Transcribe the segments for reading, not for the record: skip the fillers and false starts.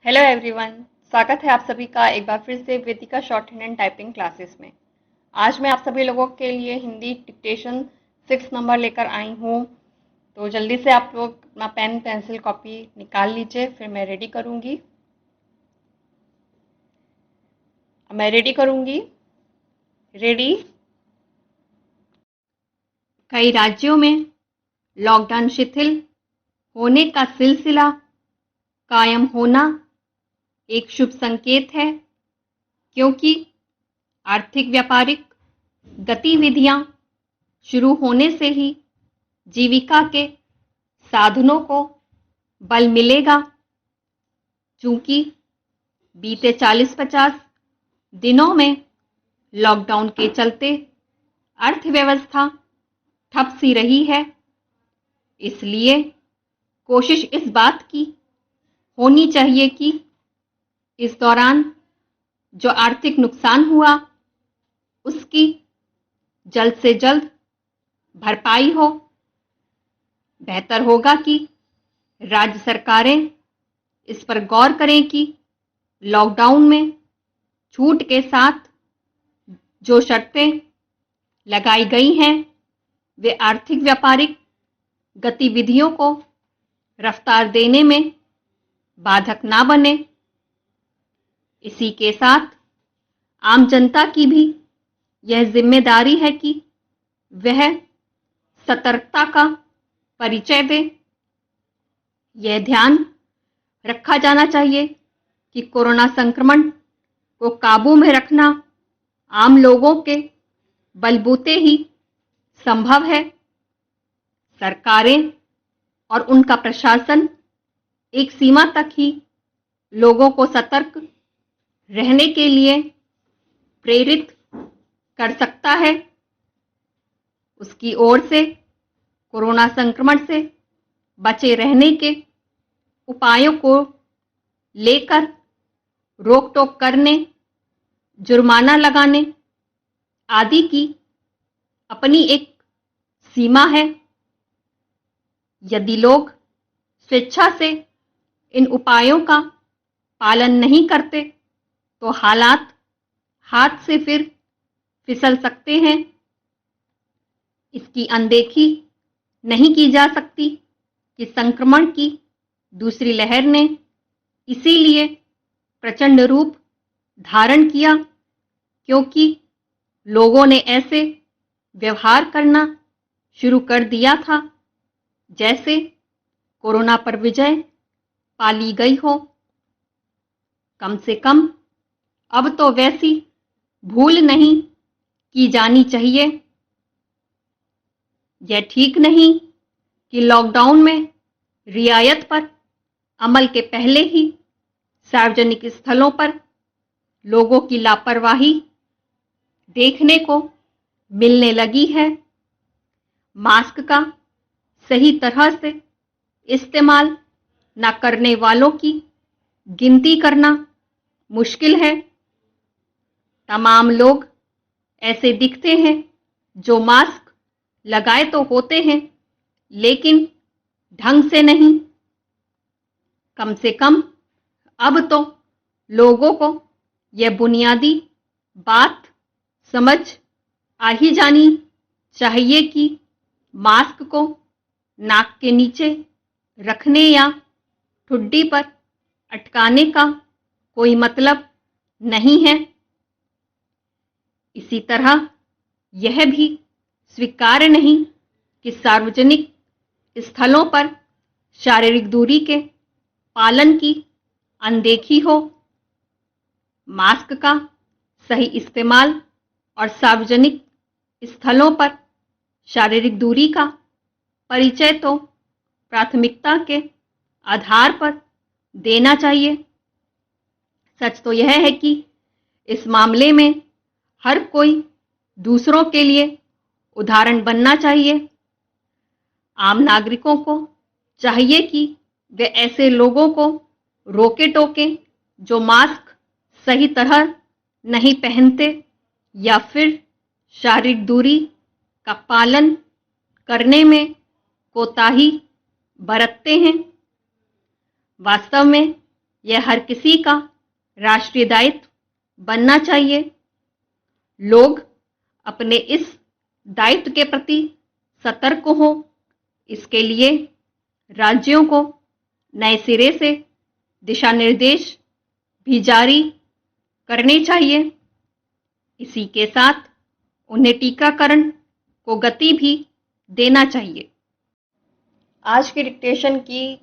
Hello everyone. स्वागत है आप सभी का एक बार फिर से Vedika shorthand and typing classes में। आज मैं आप सभी लोगों के लिए हिंदी डिक्टेशन 6 नंबर लेकर आई हूँ। तो जल्दी से आप लोग अपना पेन पेंसिल कॉपी निकाल लीजिए, फिर मैं रेडी करूँगी। रेडी। कई राज्यों में लॉकडाउन शिथिल होने का सिलसिला कायम होना एक शुभ संकेत है, क्योंकि आर्थिक व्यापारिक गतिविधियां शुरू होने से ही जीविका के साधनों को बल मिलेगा। चूंकि बीते 40-50 दिनों में लॉकडाउन के चलते अर्थव्यवस्था ठप सी रही है, इसलिए कोशिश इस बात की होनी चाहिए कि इस दौरान जो आर्थिक नुकसान हुआ उसकी जल्द से जल्द भरपाई हो। बेहतर होगा कि राज्य सरकारें इस पर गौर करें कि लॉकडाउन में छूट के साथ जो शर्तें लगाई गई हैं वे आर्थिक व्यापारिक गतिविधियों को रफ्तार देने में बाधक ना बने। इसी के साथ आम जनता की भी यह जिम्मेदारी है कि वह सतर्कता का परिचय दे। यह ध्यान रखा जाना चाहिए कि कोरोना संक्रमण को काबू में रखना आम लोगों के बलबूते ही संभव है। सरकारें और उनका प्रशासन एक सीमा तक ही लोगों को सतर्क रहने के लिए प्रेरित कर सकता है। उसकी ओर से कोरोना संक्रमण से बचे रहने के उपायों को लेकर रोक टोक करने, जुर्माना लगाने आदि की अपनी एक सीमा है। यदि लोग स्वेच्छा से इन उपायों का पालन नहीं करते तो हालात हाथ से फिर फिसल सकते हैं। इसकी अनदेखी नहीं की जा सकती कि संक्रमण की दूसरी लहर ने इसीलिए प्रचंड रूप धारण किया क्योंकि लोगों ने ऐसे व्यवहार करना शुरू कर दिया था जैसे कोरोना पर विजय पा ली गई हो। कम से कम अब तो वैसी भूल नहीं की जानी चाहिए। यह ठीक नहीं कि लॉकडाउन में रियायत पर अमल के पहले ही सार्वजनिक स्थलों पर लोगों की लापरवाही देखने को मिलने लगी है। मास्क का सही तरह से इस्तेमाल न करने वालों की गिनती करना मुश्किल है। तमाम लोग ऐसे दिखते हैं जो मास्क लगाए तो होते हैं लेकिन ढंग से नहीं। कम से कम अब तो लोगों को यह बुनियादी बात समझ आ ही जानी चाहिए कि मास्क को नाक के नीचे रखने या ठुड्डी पर अटकाने का कोई मतलब नहीं है। इसी तरह यह भी स्वीकार्य नहीं कि सार्वजनिक स्थलों पर शारीरिक दूरी के पालन की अनदेखी हो। मास्क का सही इस्तेमाल और सार्वजनिक स्थलों पर शारीरिक दूरी का परिचय तो प्राथमिकता के आधार पर देना चाहिए। सच तो यह है कि इस मामले में हर कोई दूसरों के लिए उदाहरण बनना चाहिए। आम नागरिकों को चाहिए कि वे ऐसे लोगों को रोके टोकें जो मास्क सही तरह नहीं पहनते या फिर शारीरिक दूरी का पालन करने में कोताही बरतते हैं। वास्तव में यह हर किसी का राष्ट्रीय दायित्व बनना चाहिए। लोग अपने इस दायित्व के प्रति सतर्क हों। इसके लिए राज्यों को नए सिरे से दिशा निर्देश भी जारी करने चाहिए। इसी के साथ उन्हें टीकाकरण को गति भी देना चाहिए। आज के डिक्टेशन की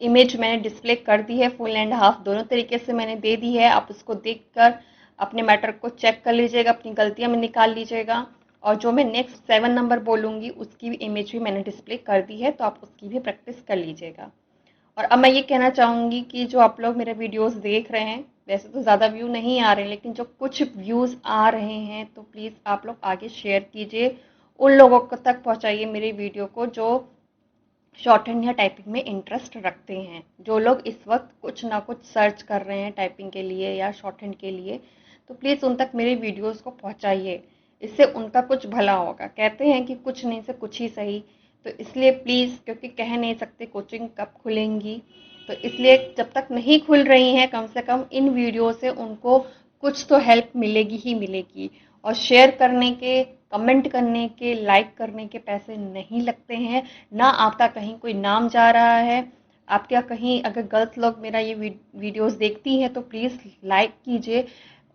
इमेज मैंने डिस्प्ले कर दी है, फुल एंड हाफ दोनों तरीके से मैंने दे दी है। आप उसको देखकर अपने मैटर को चेक कर लीजिएगा, अपनी गलतियां में निकाल लीजिएगा। और जो मैं नेक्स्ट 7 नंबर बोलूँगी उसकी भी इमेज भी मैंने डिस्प्ले कर दी है, तो आप उसकी भी प्रैक्टिस कर लीजिएगा। और अब मैं ये कहना चाहूँगी कि जो आप लोग मेरे वीडियोस देख रहे हैं, वैसे तो ज़्यादा व्यू नहीं आ रहे हैं, लेकिन जो कुछ व्यूज़ आ रहे हैं तो प्लीज़ आप लोग आगे शेयर कीजिए, उन लोगों को तक पहुँचाइए मेरी वीडियो को जो शॉर्ट हैंड या टाइपिंग में इंटरेस्ट रखते हैं। जो लोग इस वक्त कुछ ना कुछ सर्च कर रहे हैं टाइपिंग के लिए या शॉर्ट हैंड के लिए, तो प्लीज़ उन तक मेरी वीडियोस को पहुंचाइए। इससे उनका कुछ भला होगा। कहते हैं कि कुछ नहीं से कुछ ही सही, तो इसलिए प्लीज़, क्योंकि कह नहीं सकते कोचिंग कब खुलेंगी, तो इसलिए जब तक नहीं खुल रही हैं कम से कम इन वीडियो से उनको कुछ तो हेल्प मिलेगी ही मिलेगी। और शेयर करने के, कमेंट करने के, लाइक करने के पैसे नहीं लगते हैं, ना आपका कहीं कोई नाम जा रहा है। आपका कहीं अगर गलत लोग मेरा ये वीडियोस देखती हैं तो प्लीज़ लाइक कीजिए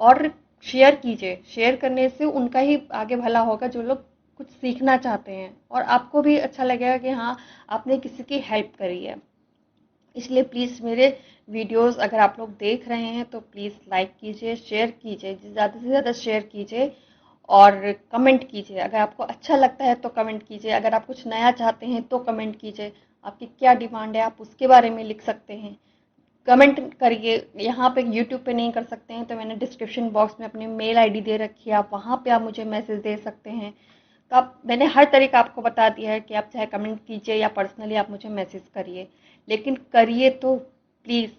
और शेयर कीजिए। शेयर करने से उनका ही आगे भला होगा जो लोग कुछ सीखना चाहते हैं, और आपको भी अच्छा लगेगा कि हाँ, आपने किसी की हेल्प करी है। इसलिए प्लीज़ मेरे वीडियोस अगर आप लोग देख रहे हैं तो प्लीज़ लाइक कीजिए, शेयर कीजिए, ज़्यादा से ज़्यादा शेयर कीजिए और कमेंट कीजिए। अगर आपको अच्छा लगता है तो कमेंट कीजिए, अगर आप कुछ नया चाहते हैं तो कमेंट कीजिए। आपकी क्या डिमांड है आप उसके बारे में लिख सकते हैं, कमेंट करिए। यहाँ पे यूट्यूब पे नहीं कर सकते हैं तो मैंने डिस्क्रिप्शन बॉक्स में अपनी मेल आईडी दे रखी है, आप वहाँ पे आप मुझे मैसेज दे सकते हैं। तो आप, मैंने हर तरीका आपको बता दिया है कि आप चाहे कमेंट कीजिए या पर्सनली आप मुझे मैसेज करिए, लेकिन करिए तो प्लीज़।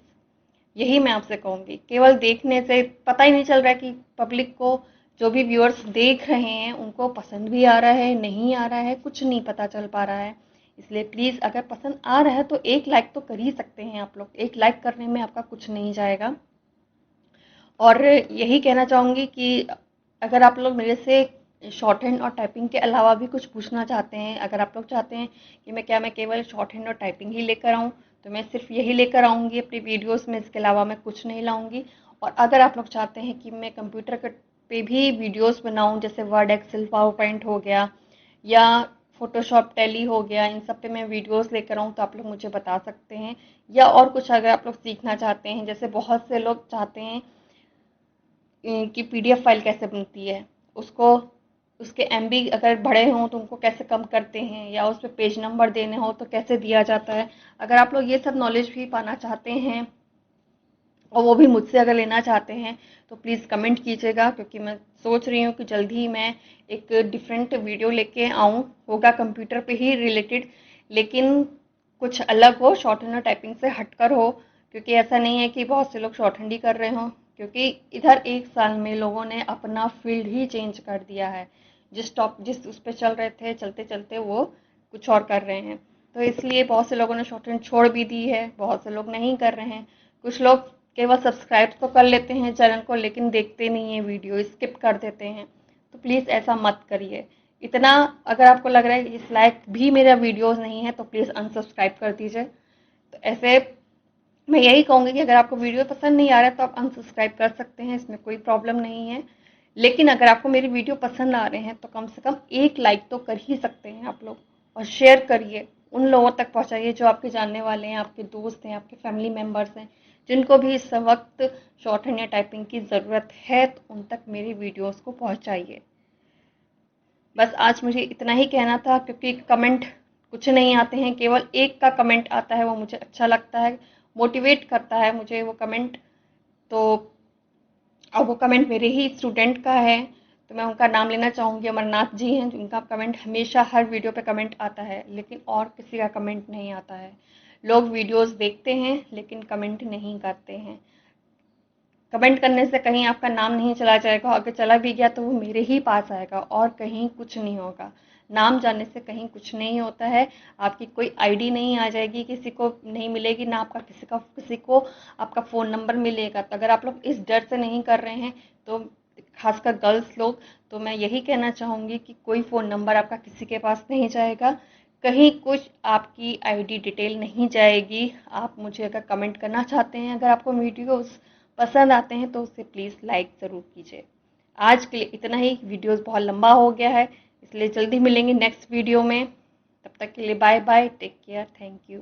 यही मैं आपसे कहूँगी। केवल देखने से पता ही नहीं चल रहा है कि पब्लिक को, जो भी व्यूअर्स देख रहे हैं उनको पसंद भी आ रहा है, नहीं आ रहा है, कुछ नहीं पता चल पा रहा है। इसलिए प्लीज़ अगर पसंद आ रहा है तो एक लाइक तो कर ही सकते हैं आप लोग। एक लाइक करने में आपका कुछ नहीं जाएगा। और यही कहना चाहूँगी कि अगर आप लोग मेरे से शॉर्ट हैंड और टाइपिंग के अलावा भी कुछ पूछना चाहते हैं, अगर आप लोग चाहते हैं कि मैं केवल शॉर्ट हैंड और टाइपिंग ही लेकर आऊँ, तो मैं सिर्फ यही लेकर आऊँगी अपनी वीडियोस में, इसके अलावा मैं कुछ नहीं लाऊँगी। और अगर आप लोग चाहते हैं कि मैं कंप्यूटर पे भी वीडियोस बनाऊँ, जैसे वर्ड, एक्सेल, पावर पॉइंट हो गया या फोटोशॉप, टैली हो गया, इन सब पे मैं वीडियोस लेकर आऊँ, तो आप लोग मुझे बता सकते हैं। या और कुछ अगर आप लोग सीखना चाहते हैं, जैसे बहुत से लोग चाहते हैं कि पीडीएफ फाइल कैसे बनती है, उसको, उसके एमबी अगर बड़े हों तो उनको कैसे कम करते हैं, या उस पर पेज नंबर देने हो तो कैसे दिया जाता है। अगर आप लोग ये सब नॉलेज भी पाना चाहते हैं और वो भी मुझसे अगर लेना चाहते हैं तो प्लीज़ कमेंट कीजिएगा, क्योंकि मैं सोच रही हूँ कि जल्द ही मैं एक डिफरेंट वीडियो लेके आऊँ, होगा कंप्यूटर पे ही रिलेटेड, लेकिन कुछ अलग हो, शॉर्ट हैंड और टाइपिंग से हटकर हो। क्योंकि ऐसा नहीं है कि बहुत से लोग शॉर्ट हैंड ही कर रहे हों, क्योंकि इधर 1 साल में लोगों ने अपना फील्ड ही चेंज कर दिया है। जिस उस पर चल रहे थे, चलते चलते वो कुछ और कर रहे हैं। तो इसलिए बहुत से लोगों ने शॉर्ट हैंड छोड़ भी दी है, बहुत से लोग नहीं कर रहे हैं। कुछ लोग केवल सब्सक्राइब तो कर लेते हैं चैनल को, लेकिन देखते नहीं है, वीडियो स्किप कर देते हैं। तो प्लीज़ ऐसा मत करिए। इतना अगर आपको लग रहा है कि इस लायक भी मेरा वीडियोस नहीं है तो प्लीज़ अनसब्सक्राइब कर दीजिए। तो ऐसे मैं यही कहूँगी कि अगर आपको वीडियो पसंद नहीं आ रहा है तो आप अनसब्सक्राइब कर सकते हैं, इसमें कोई प्रॉब्लम नहीं है। लेकिन अगर आपको मेरी वीडियो पसंद आ रहे हैं तो कम से कम एक लाइक तो कर ही सकते हैं आप लोग। और शेयर करिए, उन लोगों तक पहुंचाइए जो आपके जानने वाले हैं, आपके दोस्त हैं, आपके फैमिली मेम्बर्स हैं, जिनको भी इस वक्त शॉर्ट हैंड या टाइपिंग की ज़रूरत है, तो उन तक मेरी वीडियोस को पहुंचाइए। बस आज मुझे इतना ही कहना था, क्योंकि कमेंट कुछ नहीं आते हैं, केवल एक का कमेंट आता है, वो मुझे अच्छा लगता है, मोटिवेट करता है मुझे वो कमेंट। तो अब वो कमेंट मेरे ही स्टूडेंट का है, तो मैं उनका नाम लेना चाहूँगी। अमरनाथ जी हैं, जिनका कमेंट हमेशा हर वीडियो पे कमेंट आता है, लेकिन और किसी का कमेंट नहीं आता है। लोग वीडियोस देखते हैं लेकिन कमेंट नहीं करते हैं। कमेंट करने से कहीं आपका नाम नहीं चला जाएगा, अगर चला भी गया तो वो मेरे ही पास आएगा और कहीं कुछ नहीं होगा। नाम जानने से कहीं कुछ नहीं होता है। आपकी कोई आईडी नहीं आ जाएगी, किसी को नहीं मिलेगी, ना आपका किसी को आपका फ़ोन नंबर मिलेगा। तो अगर आप लोग इस डर से नहीं कर रहे हैं, तो खासकर गर्ल्स लोग, तो मैं यही कहना चाहूँगी कि कोई फ़ोन नंबर आपका किसी के पास नहीं जाएगा, कहीं कुछ आपकी आईडी डिटेल नहीं जाएगी। आप मुझे अगर कमेंट करना चाहते हैं, अगर आपको वीडियोस पसंद आते हैं, तो उसे प्लीज़ लाइक ज़रूर कीजिए। आज के लिए इतना ही, वीडियोस बहुत लंबा हो गया है, इसलिए जल्दी मिलेंगे नेक्स्ट वीडियो में। तब तक के लिए bye bye, take care, thank you.